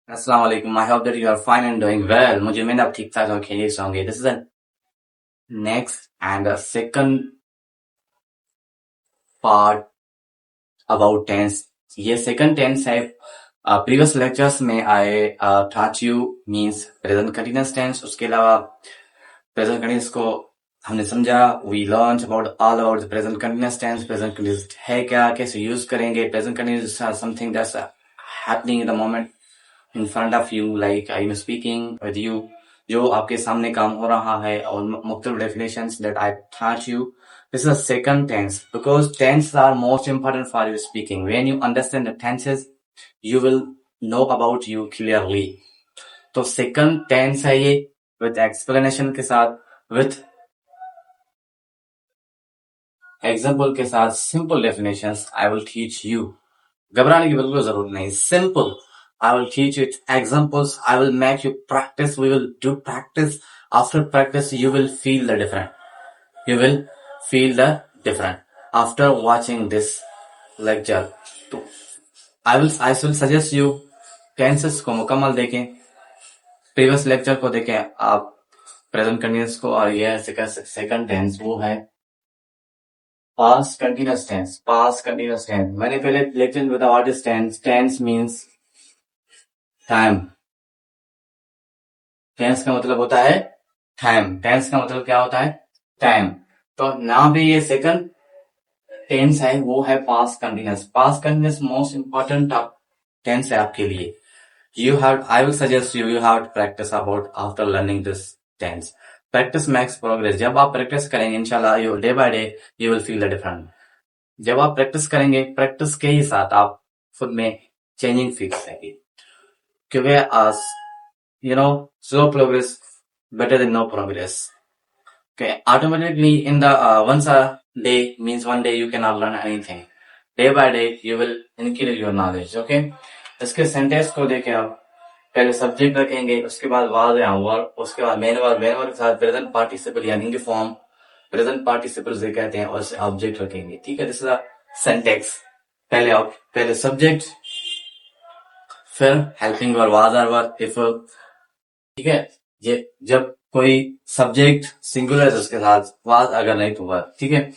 अस्सलाम वालेकुम। I hope that you are fine and doing well. मुझे उम्मीद आप ठीक ठाक और खैरियत से होंगे। This is the next and second part about tense. ये सेकंड टेंस है। प्रीवियस लेक्चर्स में I taught you means present continuous tense. उसके अलावा प्रेजेंट कंटीन्यूअस को हमने समझा। We learn about all about the present continuous tense. Present continuous है क्या, कैसे यूज करेंगे। Present continuous something that's happening in the moment in front of you, like I'm speaking with you, जो आपके सामने काम हो रहा है, और मुख्तलिफ definitions that I taught you. This is a second tense because tenses are most important for your speaking. When you understand the tenses, you will know about you clearly. तो second tense है ये, with explanation के साथ, with example के साथ, simple definitions I will teach you. घबराने की बिल्कुल जरूरत नहीं. Simple. I will teach you examples. I will make you practice. We will do practice. After practice, you will feel the different. You will feel the different after watching this lecture. तो I will suggest you tenses को मुकम्मल देखें. Previous lecture को देखें आप, present continuous को, और यह second tense वो है past continuous tense. Past continuous tense. मैंने पहले lecture में बताया what is tense. Tense means time. Tense का मतलब होता है टाइम. टेंस का मतलब क्या होता है? टाइम. तो ना भी ये सेकंड टेंस है, वो है past continuous. Past continuous most important tense है आपके लिए. I will suggest you have to practice about after learning this tense. Practice makes progress. जब आप प्रैक्टिस करेंगे इंशाल्लाह you day by day you will feel the different. जब आप practice करेंगे, प्रैक्टिस के ही साथ आप खुद में चेंजिंग फिक्स है. क्योंकि slow progress better than no progress. Okay, automatically in the once a day means one day you cannot learn anything. Day by day you will increase your knowledge. Okay, इसके sentence को देखें आप. पहले subject रखेंगे, उसके बाद was या verb, उसके बाद मेन वर्ब, मेन वर्ब के साथ प्रेजेंट पार्टिसिपल यानी कि फॉर्म, प्रेजेंट पार्टिसिपल से कहते हैं, और ऑब्जेक्ट रखेंगे. ठीक है, दिस इज अ सेंटेंस. पहले सब्जेक्ट, फिर हेल्पिंग वर्ब वाज और वर्ब इफ. ठीक है, ये जब कोई सब्जेक्ट सिंगुलर है उसके साथ वाज, अगर नहीं तो वर्ब. ठीक है,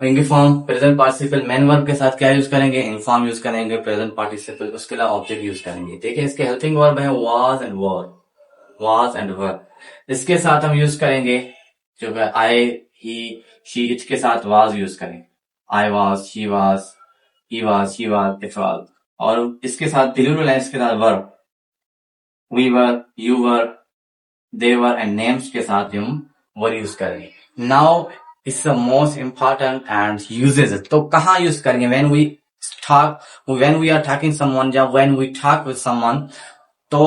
इनके form present participle main verb के साथ क्या यूज करेंगे? इनफॉर्म यूज करेंगे. प्रेजेंट पार्टिसिपल, उसके अलावा ऑब्जेक्ट यूज करेंगे. ठीक है, इसके हेल्पिंग वर्ब है was and verb. Was and verb. इसके साथ हम यूज करेंगे जो है आई, ही, शी. इसके साथ वाज यूज करेंगे. I was, she was, he was, she was, it was. और इसके साथ प्लूरल है, इसके साथ verb we were, you were, they were and names के साथ हम वर यूज करेंगे. Now it's the most important and uses. तो कहाँ यूज करेंगे? when we are talking someone, या when we talk with someone, तो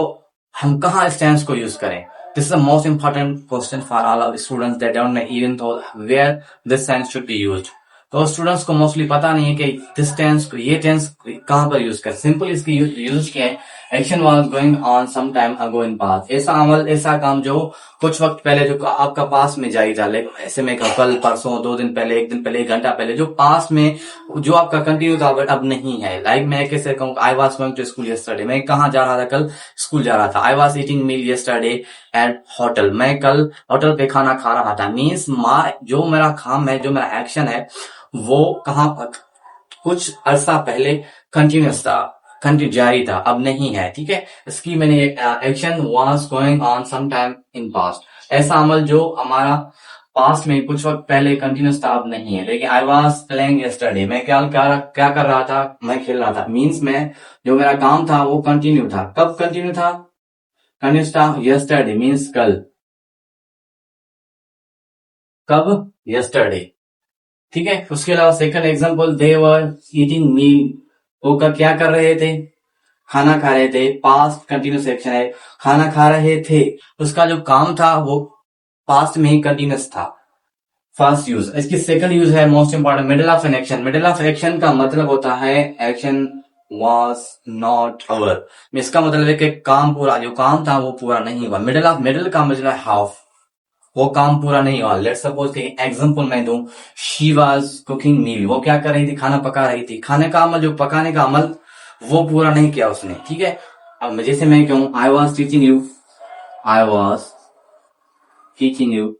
हम कहाँ इस टेंस को यूज करें? This is the most important question for all of the students that don't know even though where this tense should be used. तो students को mostly पता नहीं है कि दिस टेंस को, ये टेंस कहाँ पर यूज कर. सिंपल इसकी यूज क्या है? Action was going on some time ago in past. ऐसा अमल, ऐसा काम जो कुछ वक्त पहले जो आपका पास में जारी था. ऐसे में कल, परसों, 2 दिन पहले, 1 दिन पहले, 1 घंटा पहले, जो पास में जो आपका कंटिन्यू था बट अब नहीं है. लाइक मैं कैसे कहूँ, I was going to school yesterday. मैं कहाँ जा रहा था? कल स्कूल जा रहा था. I was eating meal yesterday at hotel. मैं कल होटल पे खाना खा रहा था. मीन्स जो मेरा काम है, जो मेरा एक्शन है, वो कहाँ कुछ अरसा पहले कंटिन्यूस था, कंटिन्यू जारी था, अब नहीं है. ठीक है, इसकी मैंने action was going on some time in past. ऐसा अमल जो हमारा पास्ट में कुछ वक्त पहले कंटिन्यूस था, अब नहीं है. लेकिन आई वाज प्लेइंग यस्टरडे. मैं क्या कर रहा था? मैं खेल रहा था. मीन्स में जो मेरा काम था वो कंटिन्यू था. कब कंटिन्यू था? कंटिन्यूस था यस्टरडे. मीन्स कल. कब? यस्टरडे. ठीक है, उसके अलावा second example, they were eating meal. वो क्या कर रहे थे? खाना खा रहे थे. पास्ट कंटिन्यूस एक्शन है, खाना खा रहे थे. उसका जो काम था वो पास्ट में ही कंटिन्यूस था. First use. इसकी सेकंड यूज है most important, middle of an action. Middle of action का मतलब होता है एक्शन was not over. इसका मतलब है कि काम पूरा, जो काम था वो पूरा नहीं हुआ. मिडिल का मतलब हाफ, वो काम पूरा नहीं हुआ. लेट्स सपोज कि एग्जांपल मैं दूं, शी वाज कुकिंग मील. वो क्या कर रही थी? खाना पका रही थी. खाने का अमल, जो पकाने का अमल, वो पूरा नहीं किया उसने. ठीक है, अब जैसे मैं कहूँ I was teaching you, I was teaching you,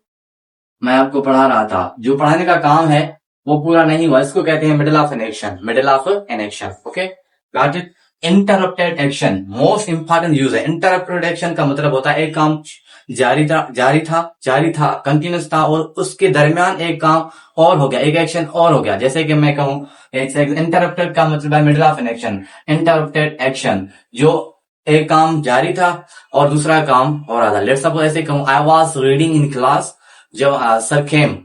मैं आपको पढ़ा रहा था। जो पढ़ाने का काम है वो पूरा नहीं हुआ, इसको कहते हैं middle of an action, middle of an action. Okay, got it. Interrupted action most important use है। इंटरप्टेड एक्शन का मतलब होता है एक काम जारी था, कंटिन्यूस था, और उसके दरमियान एक काम और हो गया, एक एक्शन और हो गया। जैसे कि मैं कहूं, इंटरप्टेड का मतलब है middle of an action. Interrupted action जो एक काम जारी था और दूसरा काम हो रहा था। लेट्स सपोज ऐसे कहूं, I was reading in class, जब सर केम,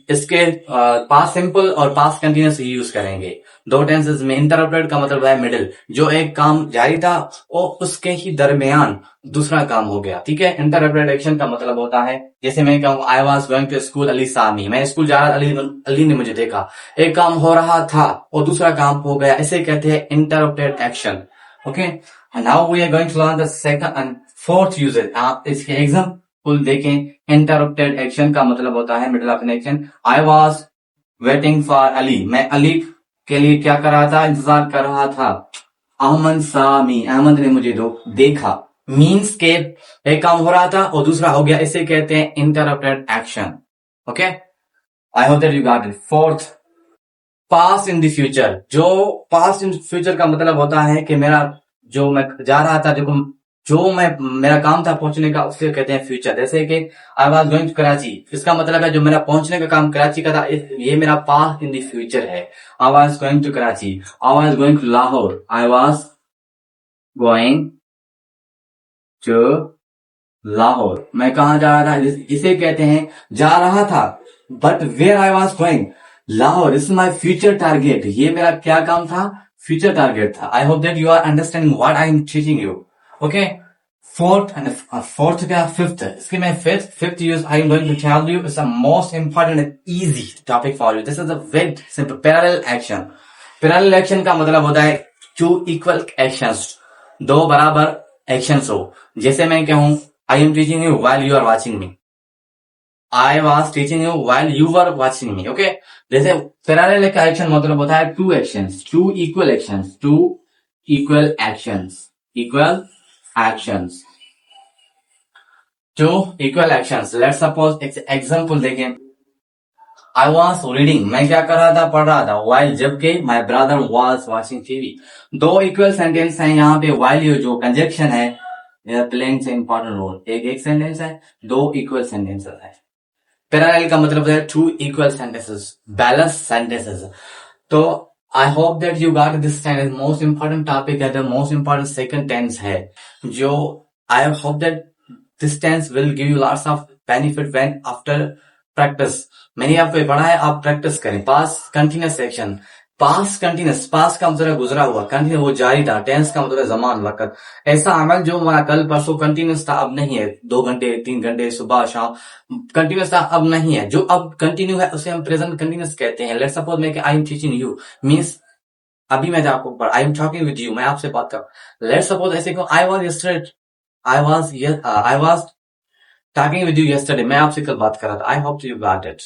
इसके पास्ट सिंपल और पास्ट कंटिन्यूस यूज करेंगे दो टेंसेस में। इंटरप्टेड का मतलब है मिडिल, जो एक काम जारी था और उसके ही दरमियान दूसरा काम हो गया। ठीक है, इंटरप्टेड एक्शन का मतलब होता है, जैसे मैं कहूँ I was going to school, Ali saw me, मैं स्कूल जा रहा था, अली ने मुझे देखा। एक काम हो रहा था और दूसरा काम हो गया, इसे कहते हैं interrupted action. Okay, now we are going to learn the second and fourth usages. आप इसके एग्जाम्पल देखें। इंटरप्टेड एक्शन का मतलब होता है middle of an action. I was waiting for Ali, मैं अली के लिए क्या कर रहा था, इंतजार कर रहा था। अहमद सामी, अहमद ने मुझे देखा, मीन्स के एक काम हो रहा था और दूसरा हो गया, इसे कहते हैं interrupted action. Okay, I hope that you got it. Fourth, past in the future. जो पास्ट इन फ्यूचर का मतलब होता है कि मेरा जो मैं जा रहा था, जो मैं मेरा काम था पहुंचने का, उससे कहते हैं फ्यूचर। जैसे कि I was going to Karachi, इसका मतलब है जो मेरा पहुंचने का काम कराची का था, ये मेरा पास्ट इन द फ्यूचर है। I was going to Karachi, I was going to Lahore, I was going to Lahore, मैं कहा जा रहा था, इसे कहते हैं जा रहा था। But where I was going, Lahore is my future target, ये मेरा क्या काम था, फ्यूचर टारगेट था। I hope that you are understanding what I am teaching you. Okay, fourth क्या, फिफ्थ, इसके मैं fifth use I am going to tell you is the most important and easy topic for you. This is a very simple, parallel action. Parallel action का मतलब होता है two equal actions, दो बराबर actions हो। जैसे मैं कहूं, I am teaching you while you are watching me. I was teaching you while you were watching me. Okay? जैसे पैरेलल का एक्शन मतलब होता है two actions, two equal actions, two equal actions, equal actions, two equal actions. Let's suppose example देखें। I was reading, मैं क्या कर रहा था, पढ़ रहा था। while, जबकि my brother was watching TV। दो इक्वल सेंटेंस हैं यहाँ पे। while ये जो कंजक्शन है प्लेइंग से इंपॉर्टेंट रोल। एक सेंटेंस है, दो इक्वल सेंटेंसेस है। पैरेलल का मतलब है two equal sentences, balance sentences. तो I hope that you got this tense. Most important topic है, the most important second tense है, जो I hope that this tense will give you lots of benefit when after practice. मैंने आपको पढ़ा है, आप practice करें। Past continuous action, past continuous, past का मतलब गुजरा हुआ, कंटिन्यू वो जारी था। टेंस का मतलब जमान, वक्त। ऐसा अमल जो हमारा कल परसों कंटिन्यूस था, अब नहीं है। 2 घंटे 3 घंटे सुबह शाम कंटिन्यूस था, अब नहीं है। जो अब कंटिन्यू है उसे हम प्रेजेंट कंटिन्यूस कहते हैं। लेट्स सपोज मैं आई एम टीचिंग यू, मीन्स अभी मैं आपको I am talking with you, मैं आपसे बात कर। लेट्स सपोज ऐसे कहूं, I was yesterday, I was talking with you yesterday, मैं आपसे कल बात कर रहा था। I hope you got it.